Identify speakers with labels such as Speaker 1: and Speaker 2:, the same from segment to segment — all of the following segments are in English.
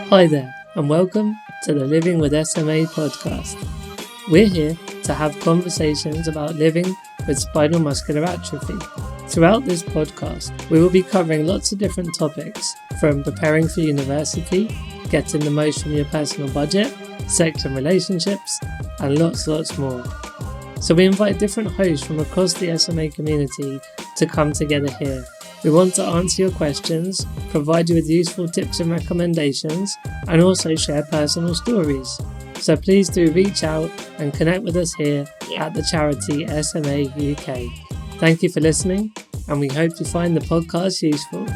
Speaker 1: Hi there, and welcome to the Living with SMA podcast. We're here to have conversations about living with spinal muscular atrophy. Throughout this podcast, we will be covering lots of different topics, from preparing for university, getting the most from your personal budget, sex and relationships, and lots more. So we invite different hosts from across the SMA community to come together here. We want to answer your questions, provide you with useful tips and recommendations, and also share personal stories. So please do reach out and connect with us here at the charity SMA UK. Thank you for listening, and we hope you find the podcast useful.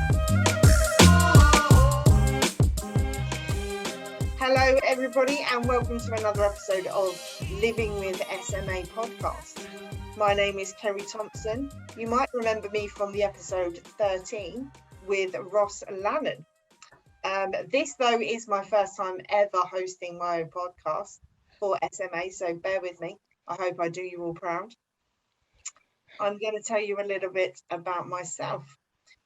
Speaker 2: Hello everybody, and welcome to another episode of Living with SMA Podcast. My name is Kerry Thompson. You might remember me from the episode 13 with Ross Lannan. This, though, is my first time ever hosting my own podcast for SMA, so bear with me. I hope I do you all proud. I'm going to tell you a little bit about myself.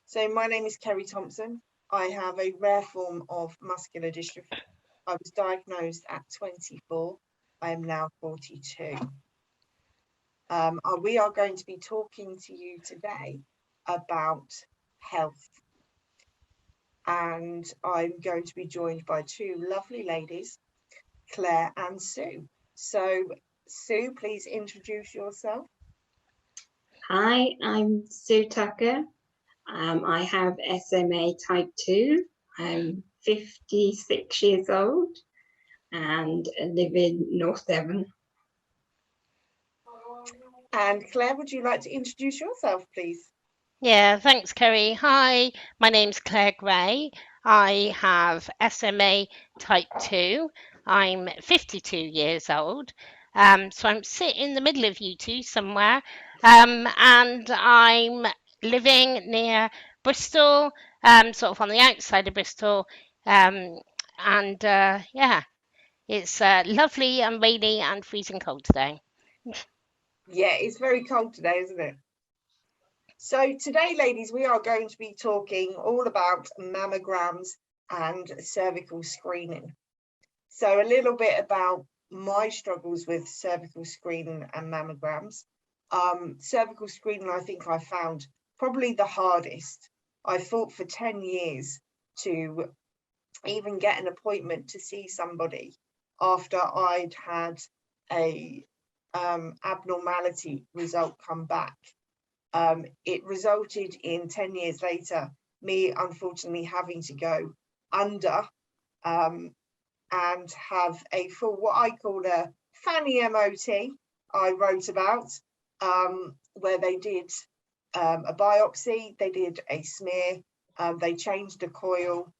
Speaker 2: So my name is Kerry Thompson. I have a rare form of muscular dystrophy. I was diagnosed at 24. I am now 42. We are going to be talking to you today about health, and I'm going to be joined by two lovely ladies, Claire and Sue. So Sue, please introduce yourself.
Speaker 3: Hi, I'm Sue Tucker. I have SMA Type 2. I'm 56 years old and live in North Devon.
Speaker 2: And Claire, would you like to introduce yourself, please?
Speaker 4: Yeah, thanks, Kerry. Hi, my name's Clare Gray. I have SMA Type 2. I'm 52 years old. So I'm sitting in the middle of you two somewhere. And I'm living near Bristol, sort of on the outside of Bristol. Yeah, it's lovely and rainy and freezing cold today.
Speaker 2: Yeah, it's very cold today, isn't it? So today, ladies, we are going to be talking all about mammograms and cervical screening. So a little bit about my struggles with cervical screening and mammograms. Cervical screening, I think I found probably the hardest. I fought for 10 years to even get an appointment to see somebody after I'd had a abnormality result come back. It resulted in 10 years later, me unfortunately having to go under and have a full, what I call a fanny MOT, I wrote about, where they did a biopsy, they did a smear, they changed the coil,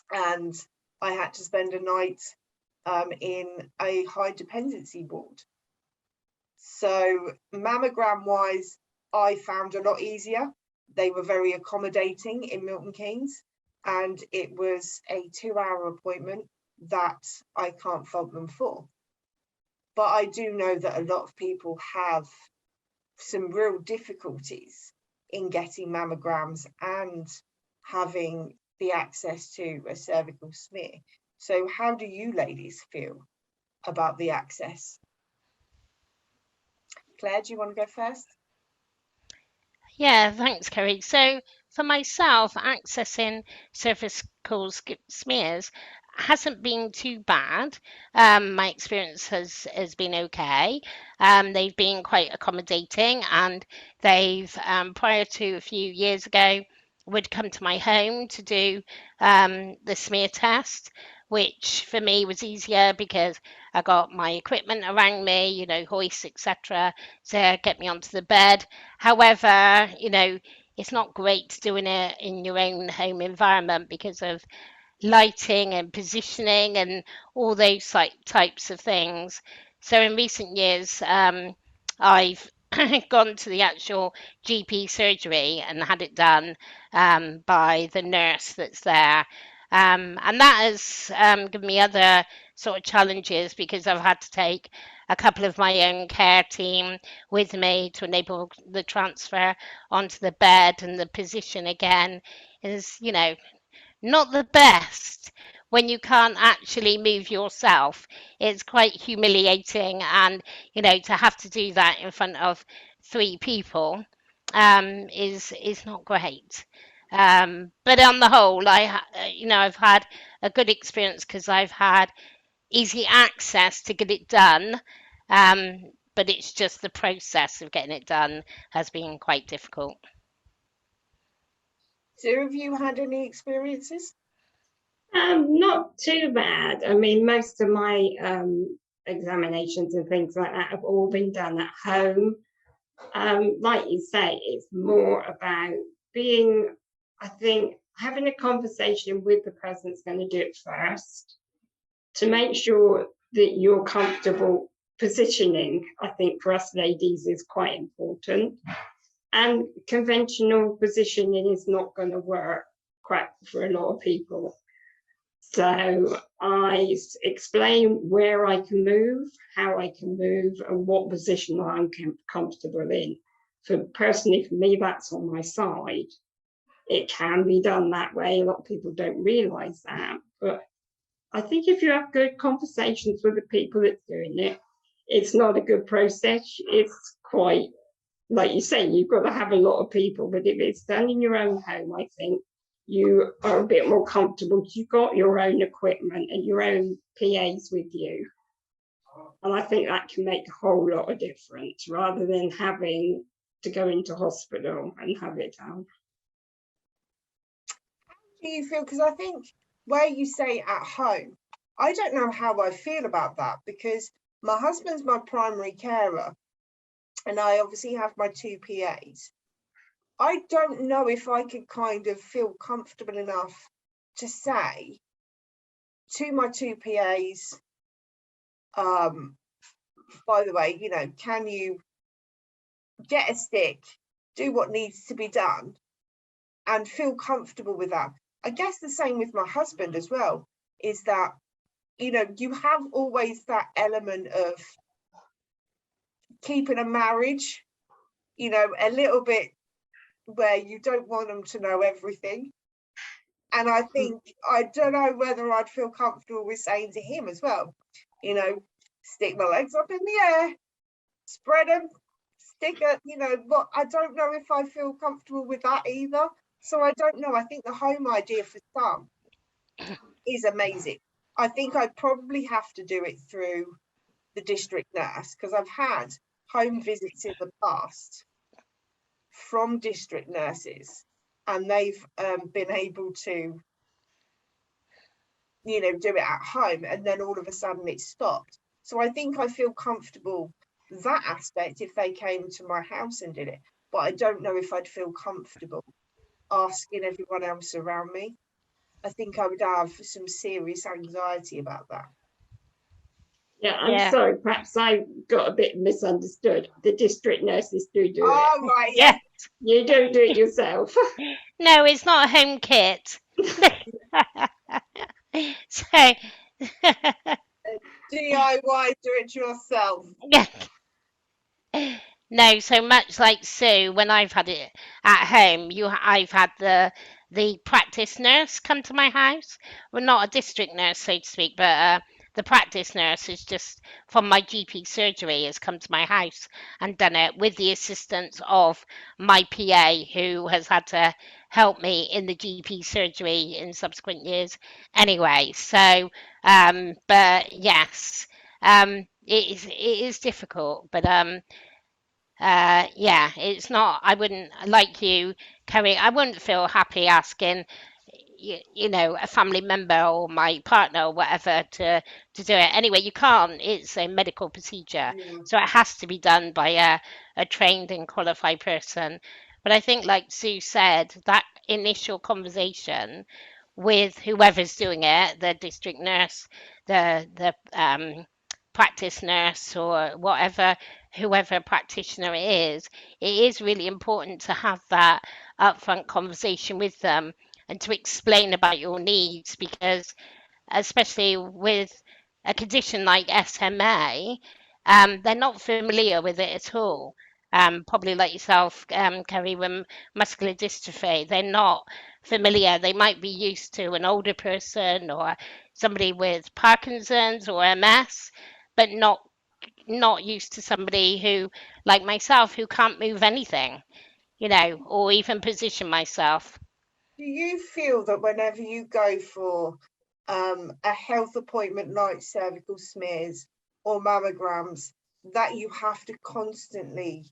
Speaker 2: and I had to spend a night in a high dependency ward. So mammogram wise, I found a lot easier. They were very accommodating in Milton Keynes, and it was a 2-hour appointment that I can't fault them for. But I do know that a lot of people have some real difficulties in getting mammograms and having the access to a cervical smear. So how do you ladies feel about the access? Claire, do you want to go first?
Speaker 4: Yeah, thanks, Kerry. So for myself, accessing cervical smears hasn't been too bad. My experience has been okay. They've been quite accommodating, and they've prior to a few years ago would come to my home to do the smear test, which for me was easier because I got my equipment around me, hoists, etc., to get me onto the bed. However, it's not great doing it in your own home environment because of lighting and positioning and all those types of things. So in recent years, I've gone to the actual GP surgery and had it done by the nurse that's there. And that has given me other sort of challenges because I've had to take a couple of my own care team with me to enable the transfer onto the bed, and the position again is, not the best when you can't actually move yourself. It's quite humiliating, and to have to do that in front of 3 people is not great. But on the whole, I've had a good experience because I've had easy access to get it done. But it's just the process of getting it done has been quite difficult.
Speaker 2: So have you had any experiences?
Speaker 3: Not too bad. I mean, most of my examinations and things like that have all been done at home. Like you say, it's more about being, I think, having a conversation with the person that's going to do it first to make sure that you're comfortable positioning. I think for us ladies is quite important. And conventional positioning is not going to work quite for a lot of people. So I explain where I can move, how I can move, and what position I'm comfortable in. Personally, for me, that's on my side. It can be done that way. A lot of people don't realise that. But I think if you have good conversations with the people that's doing it, it's not a good process. It's quite, like you say, you've got to have a lot of people. But if it's done in your own home, I think you are a bit more comfortable. You've got your own equipment and your own PAs with you. And I think that can make a whole lot of difference rather than having to go into hospital and have it done.
Speaker 2: How do you feel? Because I think where you say at home, I don't know how I feel about that, because my husband's my primary carer and I obviously have my 2 PAs. I don't know if I could kind of feel comfortable enough to say to my 2 PAs, by the way, can you get a stick, do what needs to be done, and feel comfortable with that. I guess the same with my husband as well, is that, you have always that element of keeping a marriage, a little bit where you don't want them to know everything. And I think, I don't know whether I'd feel comfortable with saying to him as well, stick my legs up in the air, spread them, stick it, but I don't know if I feel comfortable with that either. So I don't know. I think the home idea for some is amazing. I think I'd probably have to do it through the district nurse, because I've had home visits in the past from district nurses, and they've been able to, do it at home, and then all of a sudden it stopped. So I think I feel comfortable that aspect if they came to my house and did it, but I don't know if I'd feel comfortable asking everyone else around me. I think I would have some serious anxiety about that.
Speaker 3: Yeah, I'm sorry, perhaps I got a bit misunderstood. The district nurses do it.
Speaker 2: Oh, right,
Speaker 4: Yeah.
Speaker 3: You don't do it yourself.
Speaker 4: No, it's not a home kit. So
Speaker 2: DIY, do it yourself.
Speaker 4: no, so much like Sue, when I've had it at home, I've had the practice nurse come to my house. Well, not a district nurse, so to speak, but the practice nurse is just from my GP surgery has come to my house and done it with the assistance of my PA, who has had to help me in the GP surgery in subsequent years. Anyway, so but yes, it is difficult, but yeah, it's not. I wouldn't, like you, Kerry, I wouldn't feel happy asking a family member or my partner or whatever to do it. Anyway, you can't. It's a medical procedure, so it has to be done by a trained and qualified person. But I think, like Sue said, that initial conversation with whoever's doing it, the district nurse, the practice nurse, or whatever, whoever practitioner it is really important to have that upfront conversation with them and to explain about your needs, because especially with a condition like SMA, they're not familiar with it at all. Probably like yourself, Kerry, with muscular dystrophy, they're not familiar. They might be used to an older person or somebody with Parkinson's or MS, but not used to somebody who, like myself, who can't move anything, or even position myself.
Speaker 2: Do you feel that whenever you go for a health appointment like cervical smears or mammograms, that you have to constantly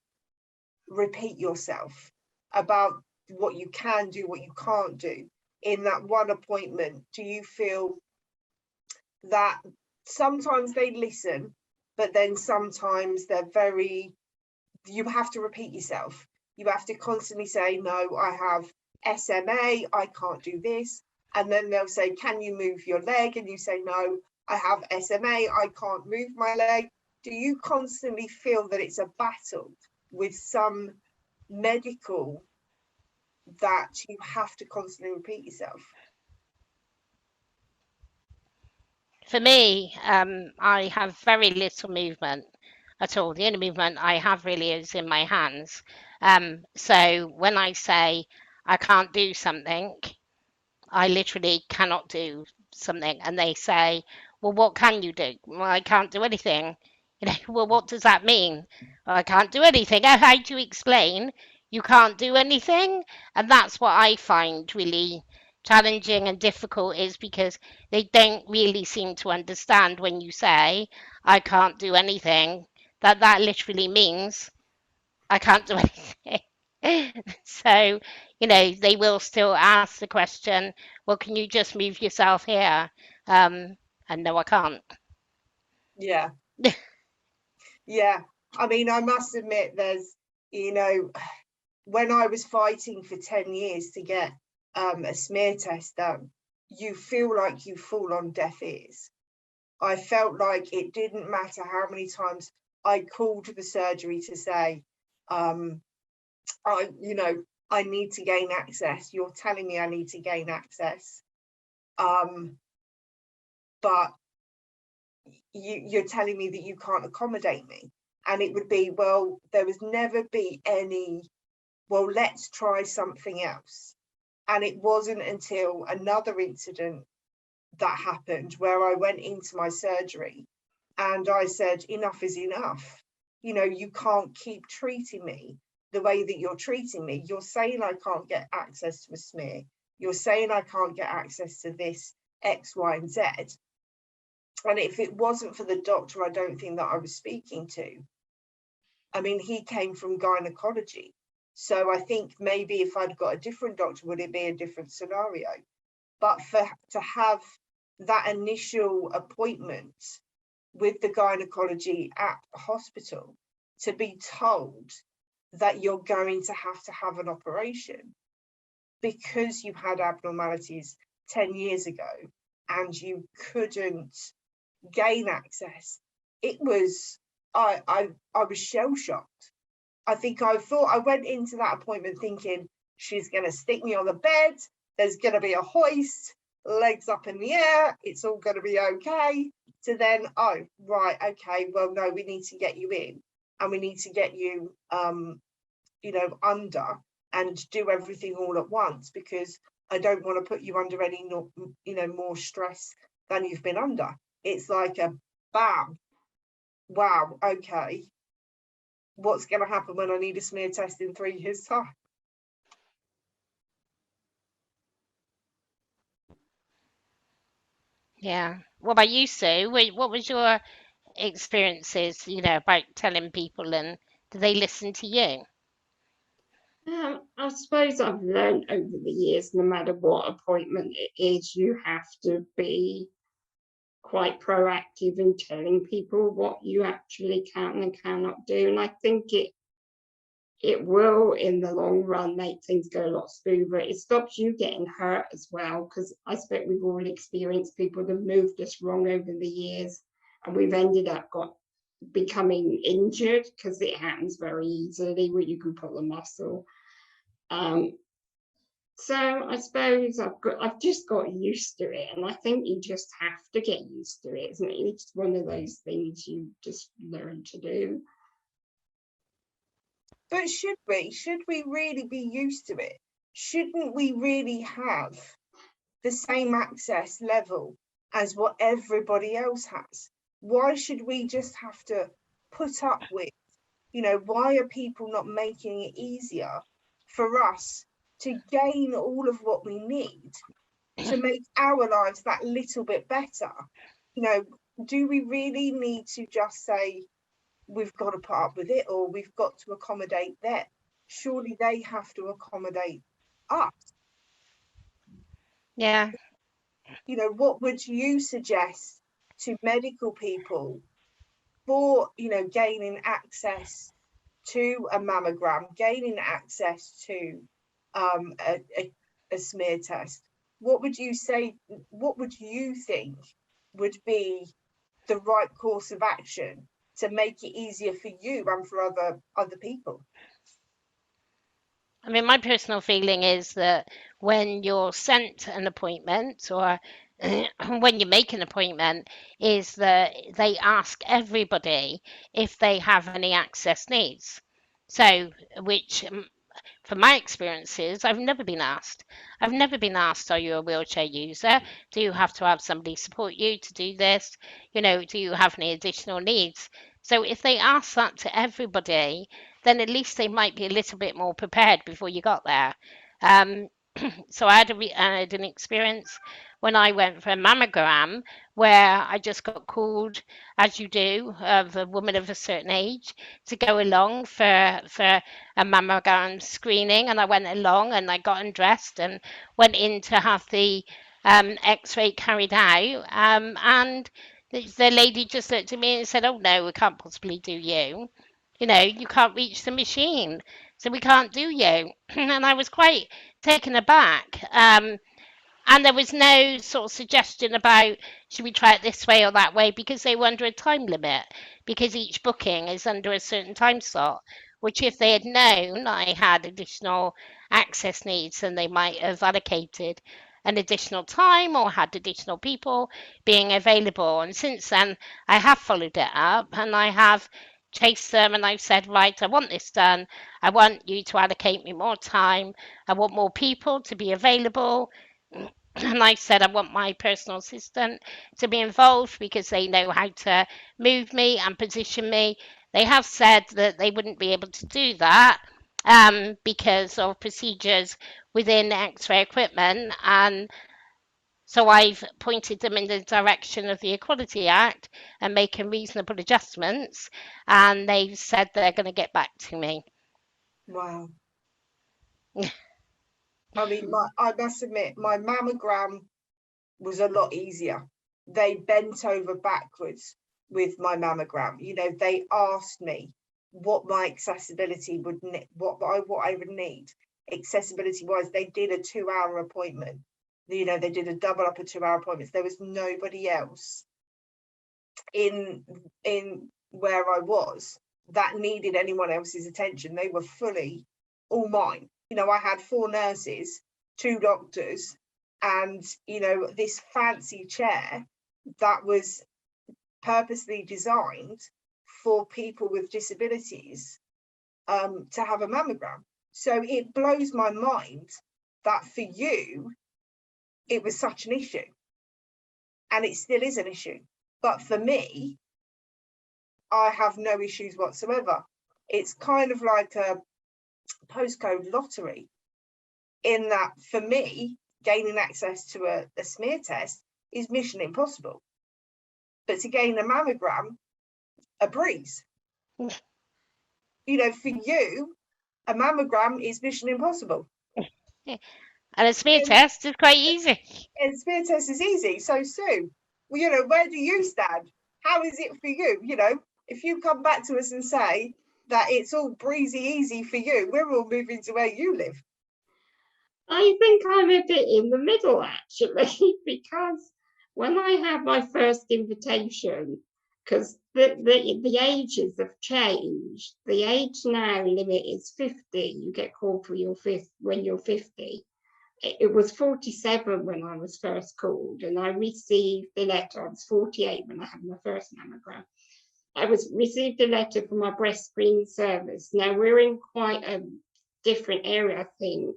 Speaker 2: repeat yourself about what you can do, what you can't do in that one appointment? Do you feel that sometimes they listen, but then sometimes you have to repeat yourself? You have to constantly say, no, I have SMA, I can't do this. And then they'll say, can you move your leg? And you say, no, I have SMA, I can't move my leg. Do you constantly feel that it's a battle with some medical that you have to constantly repeat yourself?
Speaker 4: For me, I have very little movement at all. The only movement I have really is in my hands. So when I say I can't do something, I literally cannot do something. And they say, well, what can you do? Well, I can't do anything. Well, what does that mean? Well, I can't do anything. How do you explain you can't do anything? And that's what I find really challenging and difficult, is because they don't really seem to understand when you say, I can't do anything, that literally means I can't do anything. So, they will still ask the question, well, can you just move yourself here? And no, I can't.
Speaker 2: Yeah. Yeah. I mean, I must admit, there's, when I was fighting for 10 years to get a smear test done, you feel like you fall on deaf ears. I felt like it didn't matter how many times I called the surgery to say, I need to gain access. You're telling me I need to gain access. But you're telling me that you can't accommodate me. And it would be, well, there was never be any, well, let's try something else. And it wasn't until another incident that happened where I went into my surgery and I said, enough is enough. You can't keep treating me the way that you're treating me. You're saying I can't get access to a smear. You're saying I can't get access to this X, Y, and Z. And if it wasn't for the doctor, I don't think that I was speaking to, I mean, he came from gynecology. So I think maybe if I'd got a different doctor, would it be a different scenario? But to have that initial appointment with the gynecology at the hospital, to be told that you're going to have an operation because you had abnormalities 10 years ago and you couldn't gain access, it was, I was shell-shocked. I think I went into that appointment thinking she's going to stick me on the bed, there's going to be a hoist, legs up in the air, it's all going to be okay. To then, oh, right, okay, well, no, we need to get you in and we need to get you, under and do everything all at once, because I don't want to put you under any, more stress than you've been under. It's like a bam, wow, okay, what's going to happen when I need a smear test in 3 years' time?
Speaker 4: Yeah. What about you, Sue? What was your experiences, about telling people, and do they listen to you?
Speaker 3: I suppose I've learned over the years, no matter what appointment it is, you have to be quite proactive in telling people what you actually can and cannot do. And I think it will, in the long run, make things go a lot smoother. It stops you getting hurt as well, because I expect we've all experienced people that have moved us wrong over the years, and we've ended up becoming injured, because it happens very easily where you can pull a muscle. So I suppose I've just got used to it, and I think you just have to get used to it, isn't it? It's one of those things you just learn to do.
Speaker 2: But should we really be used to it? shouldn't we really have the same access level as what everybody else has? Why should we just have to put up with, why are people not making it easier for us to gain all of what we need to make our lives that little bit better? Do we really need to just say we've got to put up with it, or we've got to accommodate them? Surely they have to accommodate us.
Speaker 4: Yeah.
Speaker 2: What would you suggest to medical people for, gaining access to a mammogram, gaining access to a smear test? What would you say? What would you think would be the right course of action to make it easier for you and for other people?
Speaker 4: I mean, my personal feeling is that when you're sent an appointment, or when you make an appointment, is that they ask everybody if they have any access needs. So, which from my experiences, I've never been asked. I've never been asked, are you a wheelchair user? Do you have to have somebody support you to do this? Do you have any additional needs? So if they ask that to everybody, then at least they might be a little bit more prepared before you got there. Um, so I had an experience when I went for a mammogram where I just got called, as you do, of a woman of a certain age, to go along for a mammogram screening, and I went along and I got undressed and went in to have the X-ray carried out, and the lady just looked at me and said, "Oh no, we can't possibly do you. You can't reach the machine, so we can't do you." And I was quite taken aback. And there was no sort of suggestion about should we try it this way or that way, because they were under a time limit, because each booking is under a certain time slot, which if they had known I had additional access needs, then they might have allocated an additional time or had additional people being available. And since then, I have followed it up and I have chased them and I've said, right, I want this done. I want you to allocate me more time. I want more people to be available. And I said, I want my personal assistant to be involved because they know how to move me and position me. They have said that they wouldn't be able to do that because of procedures within X-ray equipment. And so I've pointed them in the direction of the Equality Act and making reasonable adjustments. And they've said they're going to get back to me.
Speaker 2: Wow. I mean, I must admit, my mammogram was a lot easier. They bent over backwards with my mammogram. They asked me what my accessibility would, what I would need accessibility wise. They did a 2-hour appointment. They did a double up of 2-hour appointments. There was nobody else in where I was that needed anyone else's attention. They were fully all mine. I had 4 nurses, 2 doctors, and this fancy chair that was purposely designed for people with disabilities to have a mammogram. So it blows my mind that for you it was such an issue, and it still is an issue. But for me, I have no issues whatsoever. It's kind of like a postcode lottery, in that for me, gaining access to a smear test is mission impossible. But to gain a mammogram, a breeze. For you, a mammogram is mission impossible.
Speaker 4: And a smear test is quite easy.
Speaker 2: And smear test is easy. So Sue, where do you stand? How is it for you? If you come back to us and say that it's all breezy easy for you, we're all moving to where you live.
Speaker 3: I think I'm a bit in the middle, actually, because when I had my first invitation, because the ages have changed. The age now limit is 50. You get called for when you're 50. It was 47 when I was first called, and I received the letter. I was 48 when I had my first mammogram. I received a letter from my breast screening service. Now we're in quite a different area, I think.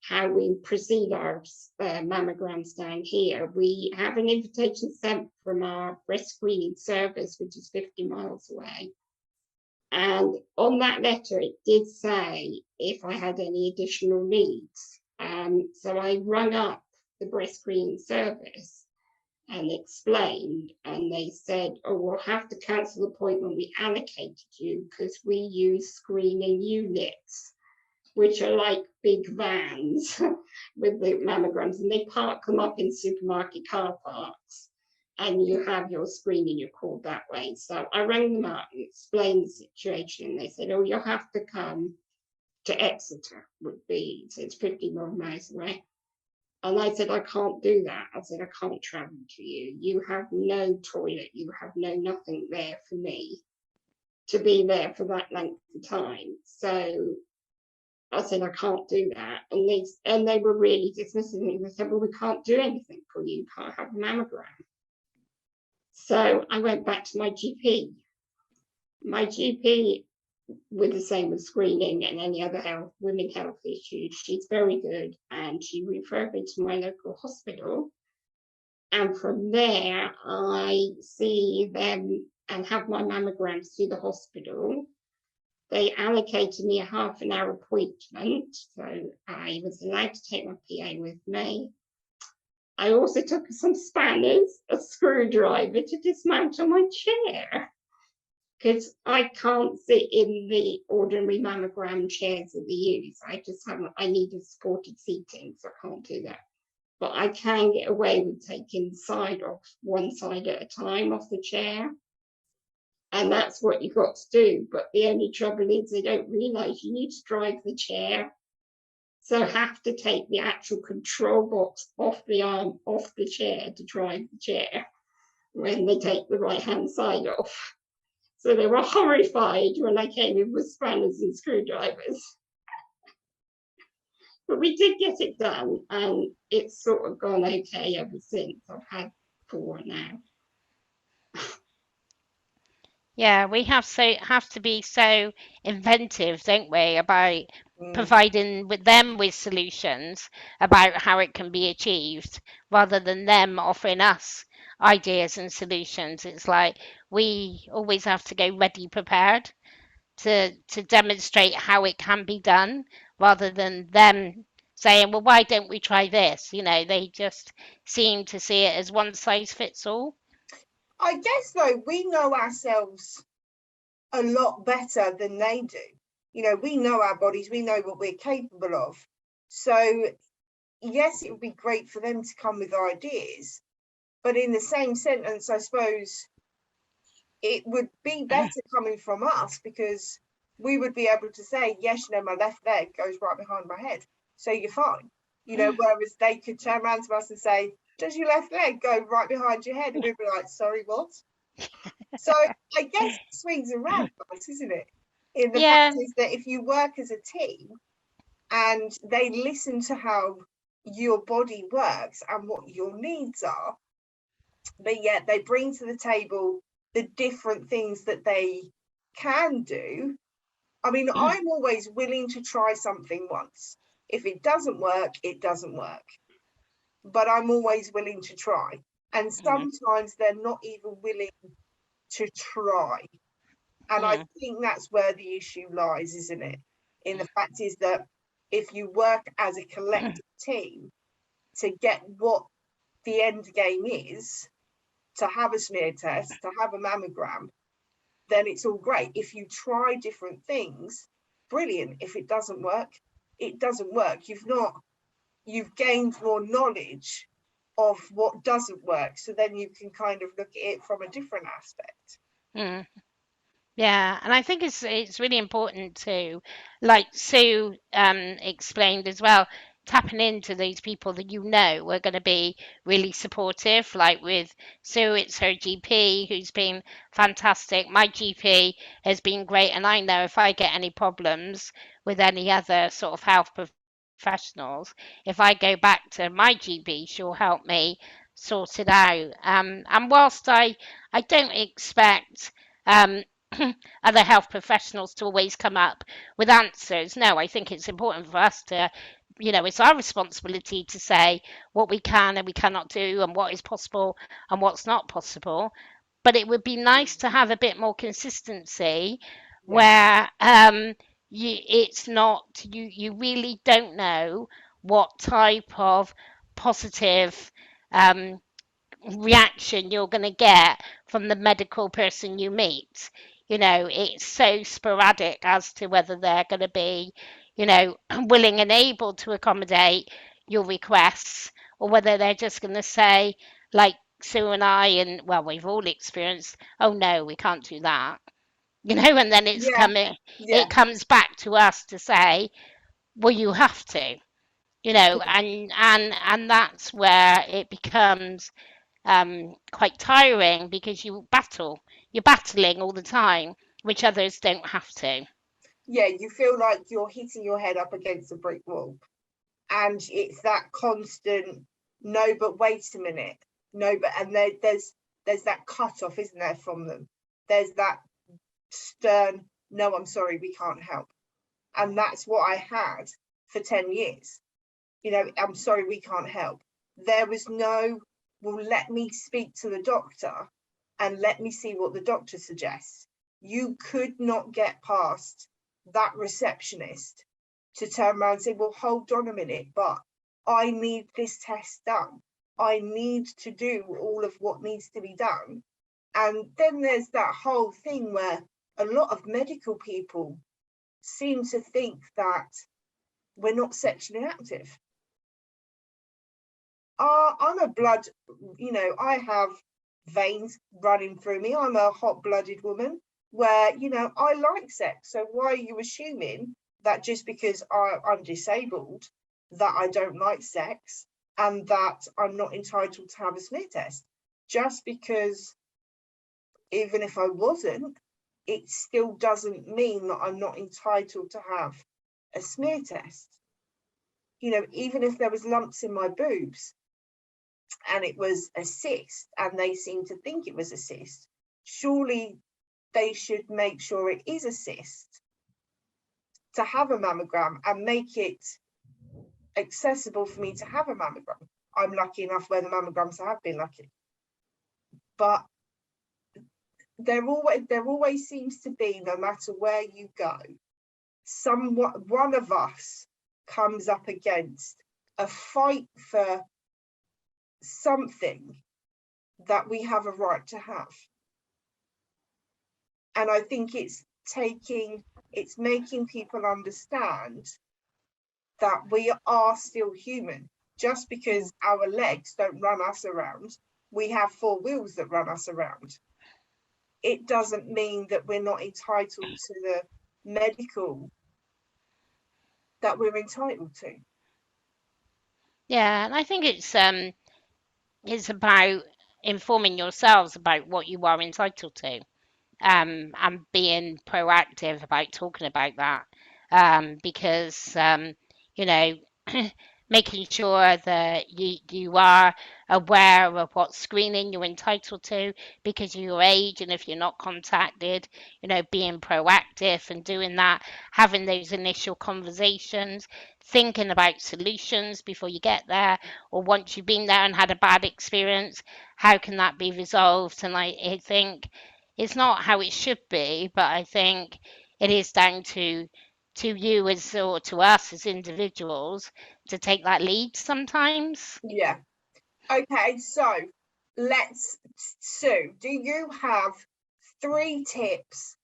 Speaker 3: how we proceed our mammograms down here. We have an invitation sent from our breast screening service, which is 50 miles away. And on that letter, it did say if I had any additional needs. So I rung up the breast screening service and explained, and they said, oh, we'll have to cancel the appointment we allocated you because we use screening units, which are like big vans with the mammograms, and they park them up in supermarket car parks, and you have your screening, you're called that way. So I rang them up and explained the situation, and they said, oh, you'll have to come to Exeter, so it's 50 miles away. And I said, I can't do that. I said, I can't travel to you. You have no toilet, you have no nothing there for me to be there for that length of time. So I said, I can't do that. And they were really dismissing me. They said, well, we can't do anything for you. You can't have a mammogram. So I went back to my GP. My GP, with the same with screening and any other women health issues, she's very good. And she referred me to my local hospital. And from there, I see them and have my mammograms through the hospital. They allocated me a half an hour appointment, so I was allowed to take my PA with me. I also took some spanners, a screwdriver to dismantle my chair, because I can't sit in the ordinary mammogram chairs that they use. I need a supported seating, so I can't do that. But I can get away with taking the side off, one side at a time off the chair. And that's what you've got to do. But the only trouble is they don't realise you need to drive the chair. So I have to take the actual control box off the arm, off the chair to drive the chair when they take the right-hand side off. So they were horrified when I came in with spanners and screwdrivers. But we did get it done, and it's sort of gone okay ever since. I've had 4 now.
Speaker 4: Yeah, we have to be so inventive, don't we, about providing them with solutions about how it can be achieved, rather than them offering us ideas and solutions. It's like we always have to go ready prepared to demonstrate how it can be done, rather than them saying, well, why don't we try this? They just seem to see it as one size fits all.
Speaker 2: I guess, though, we know ourselves a lot better than they do. We know our bodies, we know what we're capable of. So, yes, it would be great for them to come with ideas. But in the same sentence, I suppose it would be better coming from us, because we would be able to say, yes, my left leg goes right behind my head, so you're fine. Whereas they could turn around to us and say, does your left leg go right behind your head? And we'd be like, sorry, what? So I guess it swings and roundabouts, isn't it? In the fact is that if you work as a team and they listen to how your body works and what your needs are, but yet they bring to the table the different things that they can do. I mean, I'm always willing to try something once. If it doesn't work, it doesn't work. But I'm always willing to try. And sometimes they're not even willing to try. And I think that's where the issue lies, isn't it? In the fact is that if you work as a collective team to get what the end game is, to have a smear test, to have a mammogram, then it's all great. If you try different things, brilliant. If it doesn't work, it doesn't work. You've gained more knowledge of what doesn't work, so then you can kind of look at it from a different aspect.
Speaker 4: Yeah, and I think it's really important to, like Sue explained as well, tapping into these people that are going to be really supportive. Like with Sue, it's her GP who's been fantastic. My GP has been great, and I know if I get any problems with any other sort of health professionals, if I go back to my GP, she'll help me sort it out. And whilst I don't expect other health professionals to always come up with answers. No, I think it's important for us to it's our responsibility to say what we can and we cannot do, and what is possible and what's not possible. But it would be nice to have a bit more consistency
Speaker 2: Yeah.
Speaker 4: where it's not, you really don't know what type of positive reaction you're going to get from the medical person you meet. It's so sporadic as to whether they're going to be, willing and able to accommodate your requests, or whether they're just going to say, like Sue and I, and well, we've all experienced, oh no, we can't do that. And then
Speaker 2: Yeah. Yeah.
Speaker 4: it comes back to us to say, well, you have to,
Speaker 2: Yeah.
Speaker 4: and that's where it becomes quite tiring, because you're battling all the time, which others don't have to.
Speaker 2: Yeah, you feel like you're hitting your head up against a brick wall, and it's that constant no, but wait a minute, no, but, and there's that cut off, isn't there, from them? There's that stern no, I'm sorry, we can't help. And that's what I had for 10 years. I'm sorry, we can't help. There was no, well, let me speak to the doctor and let me see what the doctor suggests. You could not get past that receptionist to turn around and say, well, hold on a minute, but I need this test done. I need to do all of what needs to be done. And then there's that whole thing where a lot of medical people seem to think that we're not sexually active. I'm a blood, I have veins running through me. I'm a hot-blooded woman where, I like sex. So why are you assuming that just because I'm disabled, that I don't like sex and that I'm not entitled to have a smear test? Just because, even if I wasn't, it still doesn't mean that I'm not entitled to have a smear test. Even if there was lumps in my boobs and it was a cyst and they seem to think it was a cyst, surely they should make sure it is a cyst to have a mammogram and make it accessible for me to have a mammogram. I'm lucky enough where the mammograms have been lucky. But there always seems to be, no matter where you go, one of us comes up against a fight for something that we have a right to have. And I think it's making people understand that we are still human. Just because our legs don't run us around, we have 4 wheels that run us around. It doesn't mean that we're not entitled to the medical that we're entitled to.
Speaker 4: Yeah, and I think it's about informing yourselves about what you are entitled to, and being proactive about talking about that, because making sure that you are aware of what screening you're entitled to because of your age, and if you're not contacted, being proactive and doing that, having those initial conversations, thinking about solutions before you get there, or once you've been there and had a bad experience, how can that be resolved? And I think it's not how it should be, but I think it is down to you or to us as individuals to take that lead sometimes.
Speaker 2: Yeah. Okay, so Sue, do you have 3 tips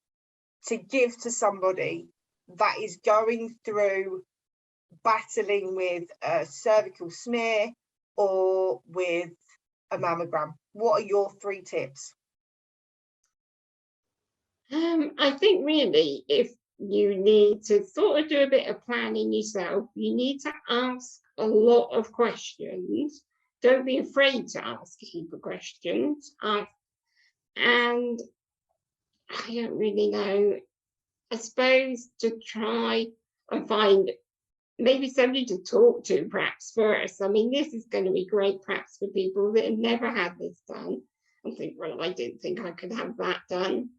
Speaker 2: to give to somebody that is going through battling with a cervical smear or with a mammogram? What are your 3 tips?
Speaker 3: I think really, if you need to sort of do a bit of planning yourself, you need to ask a lot of questions. Don't be afraid to ask heap of questions. And I don't really know, I suppose to try and find maybe somebody to talk to perhaps first. I mean, this is going to be great perhaps for people that have never had this done and think, well, I didn't think I could have that done.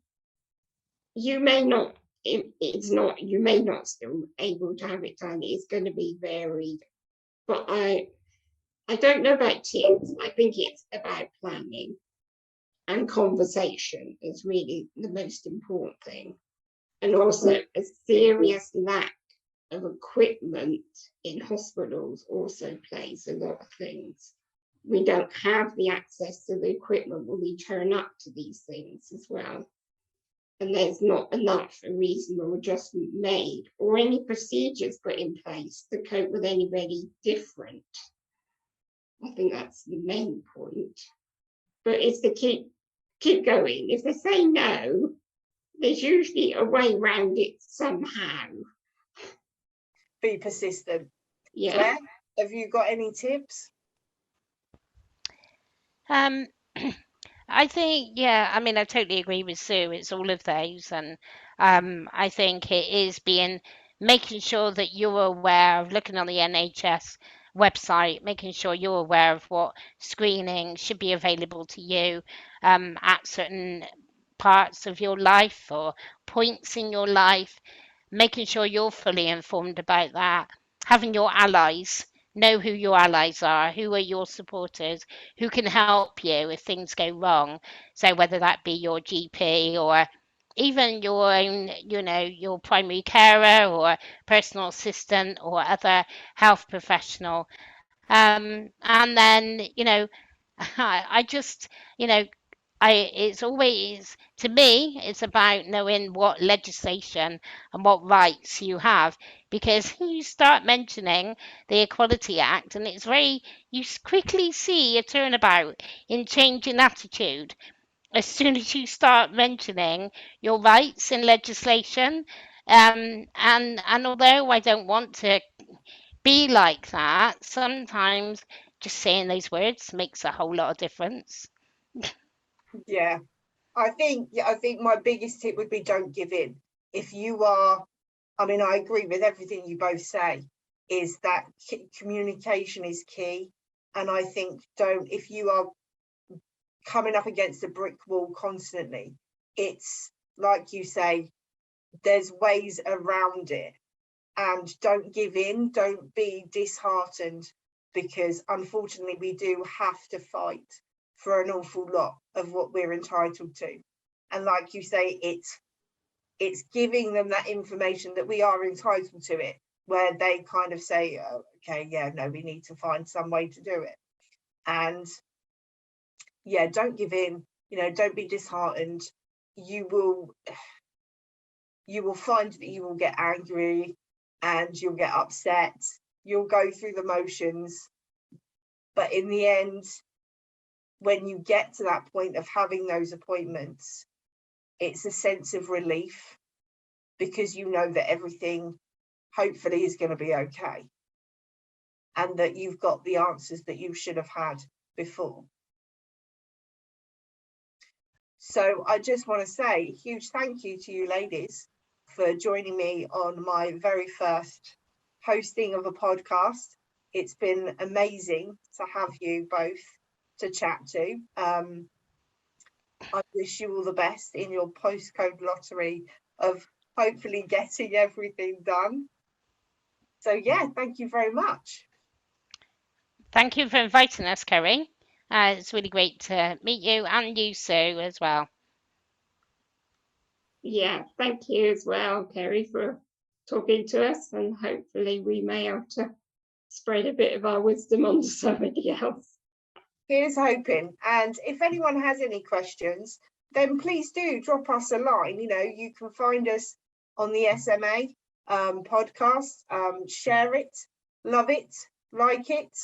Speaker 3: You may not it's not, you may not still able to have it done. It's going to be varied. But I don't know about tips. I think it's about planning, and conversation is really the most important thing. And also a serious lack of equipment in hospitals also plays a lot of things. We don't have the access to the equipment when we turn up to these things as well. And there's not enough reasonable adjustment made or any procedures put in place to cope with anybody different. I think that's the main point. But it's to keep going. If they say no, there's usually a way around it somehow.
Speaker 2: Be persistent.
Speaker 3: Yeah.
Speaker 2: Claire, have you got any tips?
Speaker 4: I think, I mean, I totally agree with Sue. It's all of those. And I think it is making sure that you're aware of looking on the NHS website, making sure you're aware of what screening should be available to you at certain parts of your life or points in your life, making sure you're fully informed about that, having your allies. Know who your allies are, who are your supporters, who can help you if things go wrong. So whether that be your GP or even your own, your primary carer or personal assistant or other health professional. And then, I just, it's always, to me, it's about knowing what legislation and what rights you have, because you start mentioning the Equality Act and you quickly see a turnabout in changing attitude as soon as you start mentioning your rights in legislation. And although I don't want to be like that, sometimes just saying those words makes a whole lot of difference.
Speaker 2: Yeah, I think my biggest tip would be don't give in. If you are, I mean, I agree with everything you both say, is that communication is key. And I think if you are coming up against a brick wall constantly, it's like you say, there's ways around it. And don't give in, don't be disheartened, because unfortunately we do have to fight for an awful lot of what we're entitled to. And like you say, it's giving them that information that we are entitled to it, where they kind of say, oh, okay, yeah, no, we need to find some way to do it. And yeah, don't give in, don't be disheartened. You will find that you will get angry and you'll get upset, you'll go through the motions, but in the end, when you get to that point of having those appointments, it's a sense of relief, because you know that everything hopefully is going to be okay, and that you've got the answers that you should have had before. So I just want to say a huge thank you to you ladies for joining me on my very first hosting of a podcast. It's been amazing to have you both to chat to. I wish you all the best in your postcode lottery of hopefully getting everything done. So yeah, thank you very much.
Speaker 4: Thank you for inviting us, Kerry. It's really great to meet you, and you, Sue, as well.
Speaker 3: Yeah, thank you as well, Kerry, for talking to us, and hopefully we may have to spread a bit of our wisdom on to somebody else.
Speaker 2: Here's hoping. And if anyone has any questions, then please do drop us a line. You can find us on the SMA podcast. Share it, love it, like it.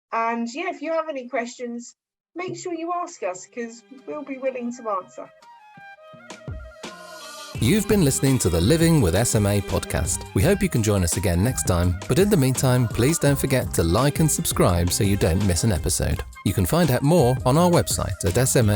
Speaker 2: And yeah, if you have any questions, make sure you ask us, because we'll be willing to answer.
Speaker 5: You've been listening to the Living with SMA podcast. We hope you can join us again next time, but in the meantime, please don't forget to like and subscribe so you don't miss an episode. You can find out more on our website at smauk.org.uk.